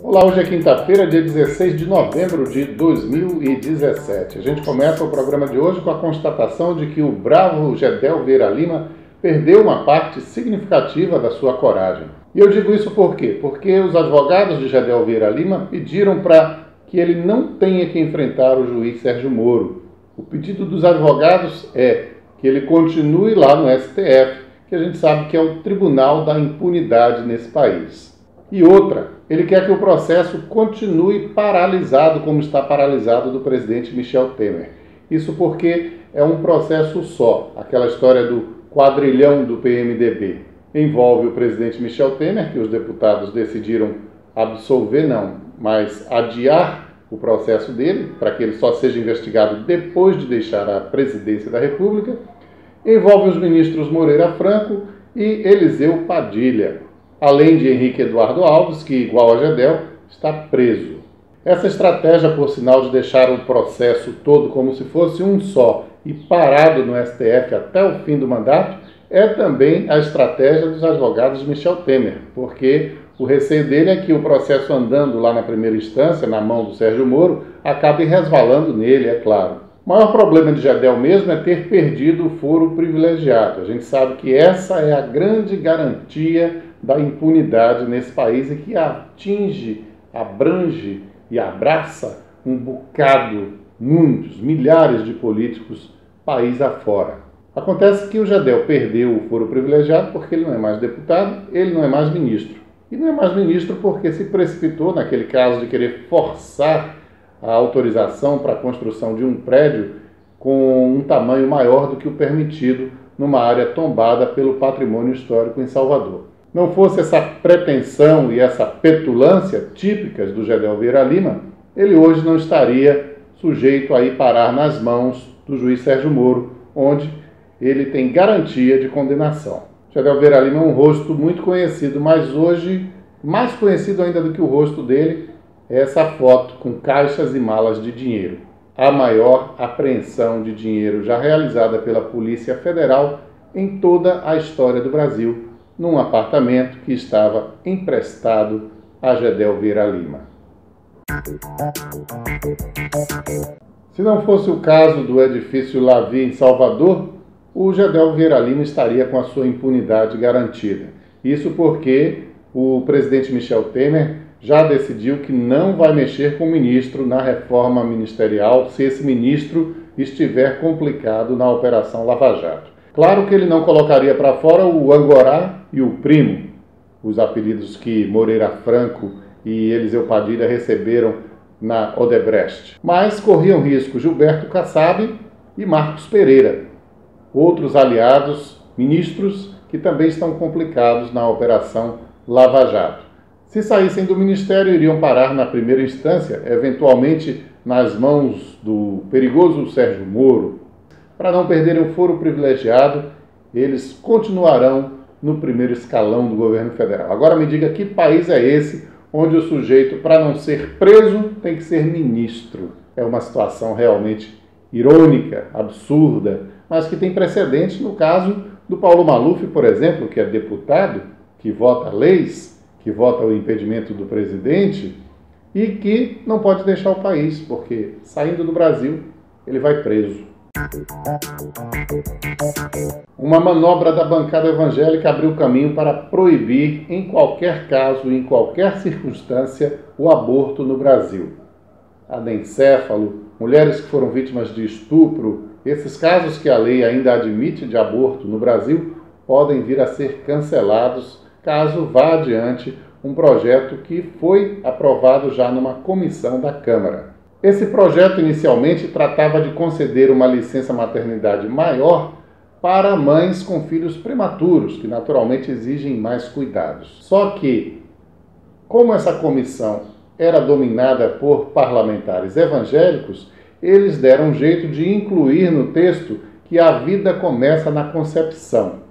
Olá, hoje é quinta-feira, dia 16 de novembro de 2017. A gente começa o programa de hoje com a constatação de que o bravo Gedel Vieira Lima perdeu uma parte significativa da sua coragem. E eu digo isso por quê? Porque os advogados de Gedel Vieira Lima pediram para que ele não tenha que enfrentar o juiz Sérgio Moro. O pedido dos advogados é que ele continue lá no STF, que a gente sabe que é o tribunal da impunidade nesse país. E outra, ele quer que o processo continue paralisado, como está paralisado do presidente Michel Temer. Isso porque é um processo só, aquela história do quadrilhão do PMDB. Envolve o presidente Michel Temer, que os deputados decidiram absolver, mas adiar o processo dele, para que ele só seja investigado depois de deixar a presidência da República. Envolve os ministros Moreira Franco e Eliseu Padilha, além de Henrique Eduardo Alves, que, igual a Gedel, está preso. Essa estratégia, por sinal, de deixar o processo todo como se fosse um só e parado no STF até o fim do mandato, é também a estratégia dos advogados de Michel Temer, porque o receio dele é que o processo andando lá na primeira instância, na mão do Sérgio Moro, acabe resvalando nele, é claro. O maior problema de Gedel mesmo é ter perdido o foro privilegiado. A gente sabe que essa é a grande garantia da impunidade nesse país e que atinge, abrange e abraça um bocado, muitos, milhares de políticos país afora. Acontece que o Gedel perdeu o foro privilegiado porque ele não é mais deputado, ele não é mais ministro. E não é mais ministro porque se precipitou naquele caso de querer forçar a autorização para a construção de um prédio com um tamanho maior do que o permitido numa área tombada pelo patrimônio histórico em Salvador. Não fosse essa pretensão e essa petulância típicas do Gedel Vieira Lima, ele hoje não estaria sujeito a ir parar nas mãos do juiz Sérgio Moro, onde ele tem garantia de condenação. Gedel Vieira Lima é um rosto muito conhecido, mas hoje, mais conhecido ainda do que o rosto dele, é essa foto com caixas e malas de dinheiro. A maior apreensão de dinheiro já realizada pela Polícia Federal em toda a história do Brasil, num apartamento que estava emprestado a Gedel Vieira Lima. Se não fosse o caso do edifício Lavi em Salvador, o Gedel Vieira Lima estaria com a sua impunidade garantida. Isso porque o presidente Michel Temer já decidiu que não vai mexer com o ministro na reforma ministerial se esse ministro estiver complicado na Operação Lava Jato. Claro que ele não colocaria para fora o Angorá e o Primo, os apelidos que Moreira Franco e Eliseu Padilha receberam na Odebrecht. Mas corriam risco Gilberto Kassab e Marcos Pereira, outros aliados, ministros que também estão complicados na Operação Lava Jato. Se saíssem do ministério, iriam parar na primeira instância, eventualmente nas mãos do perigoso Sérgio Moro. Para não perderem o foro privilegiado, eles continuarão no primeiro escalão do governo federal. Agora me diga que país é esse onde o sujeito, para não ser preso, tem que ser ministro. É uma situação realmente irônica, absurda, mas que tem precedente no caso do Paulo Maluf, por exemplo, que é deputado, que vota leis, que vota o impedimento do presidente e que não pode deixar o país, porque saindo do Brasil, ele vai preso. Uma manobra da bancada evangélica abriu caminho para proibir, em qualquer caso, em qualquer circunstância, o aborto no Brasil. Anencéfalo, mulheres que foram vítimas de estupro, esses casos que a lei ainda admite de aborto no Brasil, podem vir a ser cancelados caso vá adiante um projeto que foi aprovado já numa comissão da Câmara. Esse projeto inicialmente tratava de conceder uma licença maternidade maior para mães com filhos prematuros, que naturalmente exigem mais cuidados. Só que, como essa comissão era dominada por parlamentares evangélicos, eles deram um jeito de incluir no texto que a vida começa na concepção.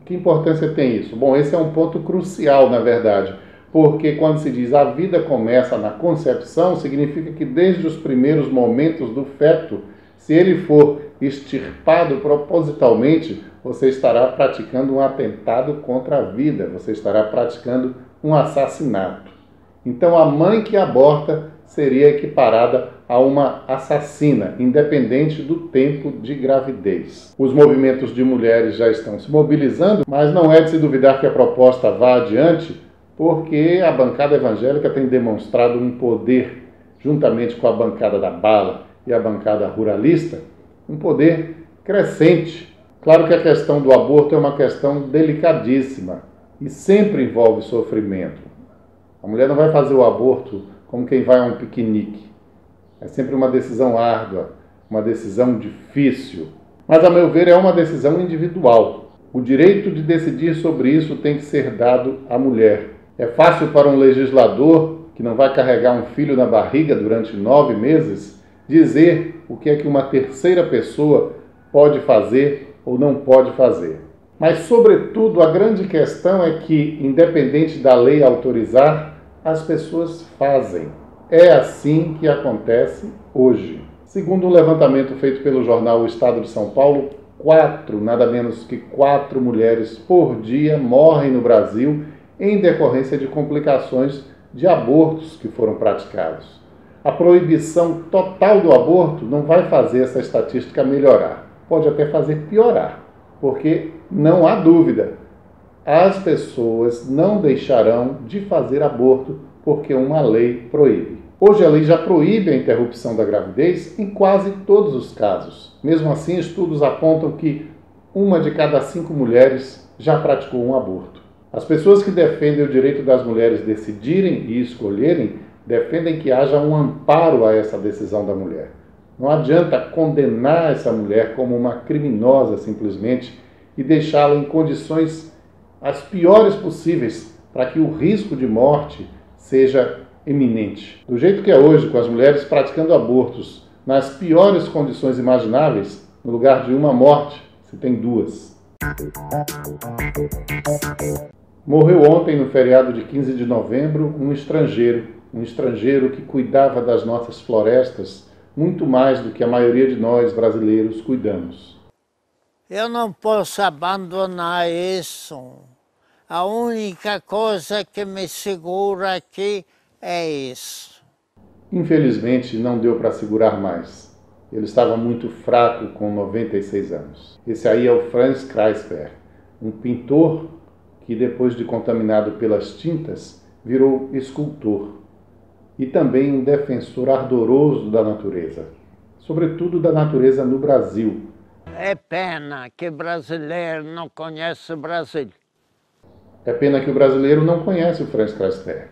Que importância tem isso? Bom, esse é um ponto crucial, na verdade, porque quando se diz a vida começa na concepção, significa que desde os primeiros momentos do feto Se ele for extirpado propositalmente, você estará praticando um atentado contra a vida, você estará praticando um assassinato. Então, a mãe que aborta seria equiparada a uma assassina, independente do tempo de gravidez. Os movimentos de mulheres já estão se mobilizando, mas não é de se duvidar que a proposta vá adiante, porque a bancada evangélica tem demonstrado um poder, juntamente com a bancada da bala e a bancada ruralista, um poder crescente. Claro que a questão do aborto é uma questão delicadíssima e sempre envolve sofrimento. A mulher não vai fazer o aborto como quem vai a um piquenique. É sempre uma decisão árdua, uma decisão difícil. Mas, a meu ver, é uma decisão individual. O direito de decidir sobre isso tem que ser dado à mulher. É fácil para um legislador, que não vai carregar um filho na barriga durante 9 meses, dizer o que é que uma terceira pessoa pode fazer ou não pode fazer. Mas, sobretudo, a grande questão é que, independente da lei autorizar, as pessoas fazem. É assim que acontece hoje. Segundo um levantamento feito pelo jornal O Estado de São Paulo, nada menos que 4 mulheres por dia morrem no Brasil em decorrência de complicações de abortos que foram praticados. A proibição total do aborto não vai fazer essa estatística melhorar. Pode até fazer piorar, porque não há dúvida, as pessoas não deixarão de fazer aborto porque uma lei proíbe. Hoje a lei já proíbe a interrupção da gravidez em quase todos os casos. Mesmo assim, estudos apontam que 1 de cada 5 mulheres já praticou um aborto. As pessoas que defendem o direito das mulheres decidirem e escolherem defendem que haja um amparo a essa decisão da mulher. Não adianta condenar essa mulher como uma criminosa simplesmente e deixá-la em condições as piores possíveis para que o risco de morte seja iminente. Do jeito que é hoje, com as mulheres praticando abortos nas piores condições imagináveis, no lugar de uma morte, se tem 2. Morreu ontem, no feriado de 15 de novembro, um estrangeiro que cuidava das nossas florestas muito mais do que a maioria de nós brasileiros cuidamos. Eu não posso abandonar isso. A única coisa que me segura aqui é isso. Infelizmente, não deu para segurar mais. Ele estava muito fraco com 96 anos. Esse aí é o Franz Kreisberg, um pintor que, depois de contaminado pelas tintas, virou escultor. E também um defensor ardoroso da natureza, sobretudo da natureza no Brasil. É pena que brasileiro não conhece o Brasil. É pena que o brasileiro não conhece o Franz Kreisberg.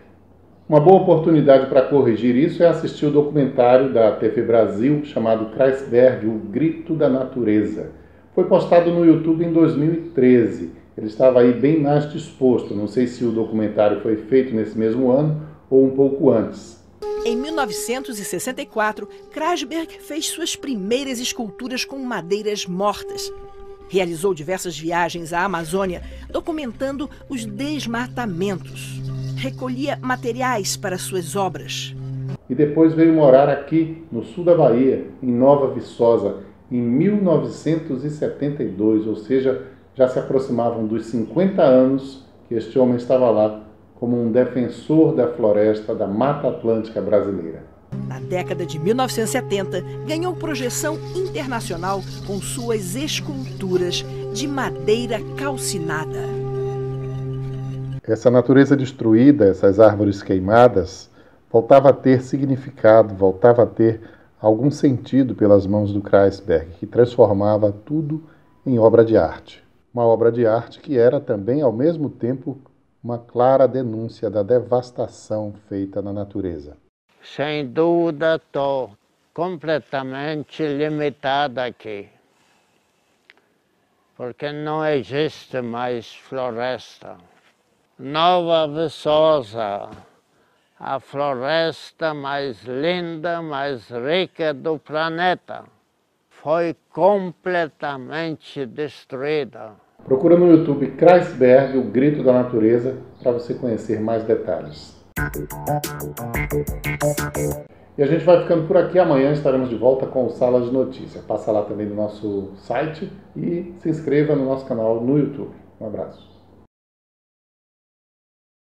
Uma boa oportunidade para corrigir isso é assistir o documentário da TV Brasil chamado Kreisberg, O Grito da Natureza. Foi postado no YouTube em 2013. Ele estava aí bem mais disposto. Não sei se o documentário foi feito nesse mesmo ano ou um pouco antes. Em 1964, Kreisberg fez suas primeiras esculturas com madeiras mortas. Realizou diversas viagens à Amazônia, documentando os desmatamentos. Recolhia materiais para suas obras. E depois veio morar aqui, no sul da Bahia, em Nova Viçosa, em 1972, ou seja, já se aproximavam dos 50 anos que este homem estava lá como um defensor da floresta da Mata Atlântica brasileira. Na década de 1970, ganhou projeção internacional com suas esculturas de madeira calcinada. Essa natureza destruída, essas árvores queimadas, voltava a ter significado, voltava a ter algum sentido pelas mãos do Kreisberg, que transformava tudo em obra de arte. Uma obra de arte que era também, ao mesmo tempo, uma clara denúncia da devastação feita na natureza. Sem dúvida, estou completamente limitado aqui. Porque não existe mais floresta. Nova Viçosa, a floresta mais linda, mais rica do planeta, foi completamente destruída. Procura no YouTube Kreisberg, O Grito da Natureza, para você conhecer mais detalhes. E a gente vai ficando por aqui. Amanhã estaremos de volta com o Sala de Notícia. Passa lá também no nosso site e se inscreva no nosso canal no YouTube. Um abraço.